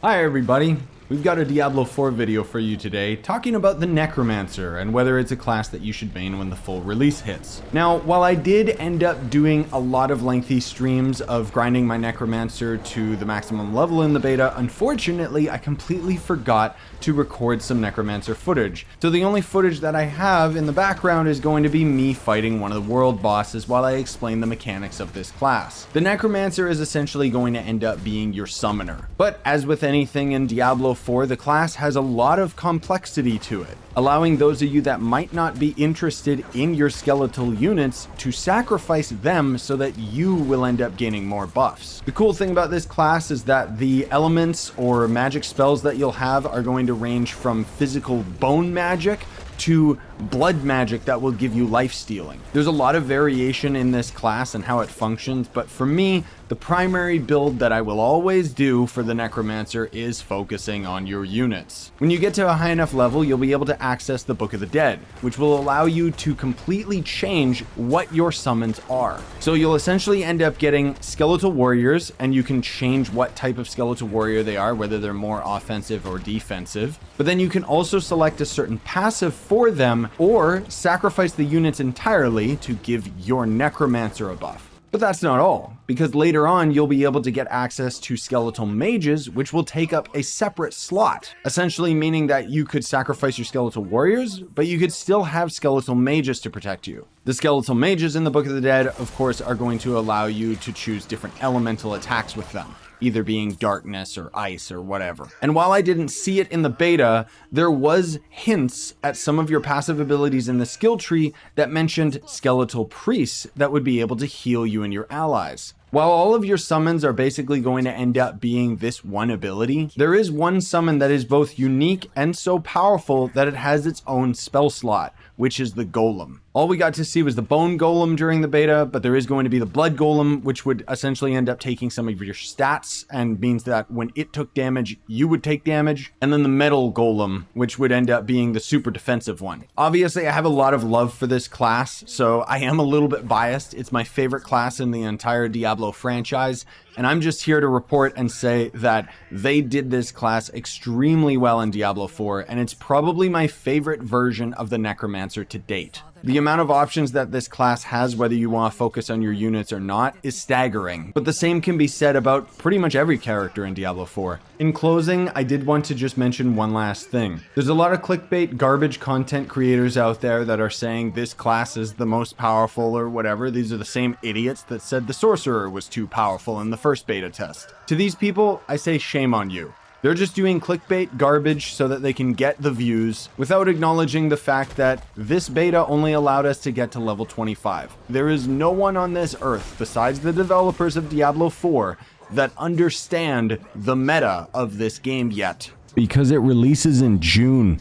Hi everybody, we've got a Diablo IV video for you today talking about the Necromancer and whether it's a class that you should main when the full release hits. Now, while I did end up doing a lot of lengthy streams of grinding my Necromancer to the maximum level in the beta, unfortunately I completely forgot to record some Necromancer footage. So the only footage that I have in the background is going to be me fighting one of the world bosses while I explain the mechanics of this class. The Necromancer is essentially going to end up being your summoner, but as with anything in Diablo IV, the class has a lot of complexity to it, allowing those of you that might not be interested in your skeletal units to sacrifice them so that you will end up gaining more buffs. The cool thing about this class is that the elements or magic spells that you'll have are going to range from physical bone magic to blood magic that will give you life stealing. There's a lot of variation in this class and how it functions, but for me, the primary build that I will always do for the Necromancer is focusing on your units. When you get to a high enough level, you'll be able to access the Book of the Dead, which will allow you to completely change what your summons are. So you'll essentially end up getting skeletal warriors, and you can change what type of skeletal warrior they are, whether they're more offensive or defensive. But then you can also select a certain passive for them, or sacrifice the units entirely to give your Necromancer a buff. But that's not all, because later on you'll be able to get access to skeletal mages, which will take up a separate slot, essentially meaning that you could sacrifice your skeletal warriors, but you could still have skeletal mages to protect you. The skeletal mages in the Book of the Dead, of course, are going to allow you to choose different elemental attacks with them, either being darkness or ice or whatever. And while I didn't see it in the beta, there was hints at some of your passive abilities in the skill tree that mentioned skeletal priests that would be able to heal you and your allies. While all of your summons are basically going to end up being this one ability, there is one summon that is both unique and so powerful that it has its own spell slot, which is the Golem. All we got to see was the Bone Golem during the beta, but there is going to be the Blood Golem, which would essentially end up taking some of your stats and means that when it took damage, you would take damage. And then the Metal Golem, which would end up being the super defensive one. Obviously, I have a lot of love for this class, so I am a little bit biased. It's my favorite class in the entire Diablo franchise, and I'm just here to report and say that they did this class extremely well in Diablo IV, and it's probably my favorite version of the Necromancer to date. The amount of options that this class has, whether you want to focus on your units or not, is staggering. But the same can be said about pretty much every character in Diablo IV. In closing, I did want to just mention one last thing. There's a lot of clickbait garbage content creators out there that are saying this class is the most powerful or whatever. These are the same idiots that said the Sorcerer was too powerful in the first beta test. To these people, I say shame on you. They're just doing clickbait garbage so that they can get the views without acknowledging the fact that this beta only allowed us to get to level 25. There is no one on this earth besides the developers of Diablo IV that understand the meta of this game yet. Because it releases in June.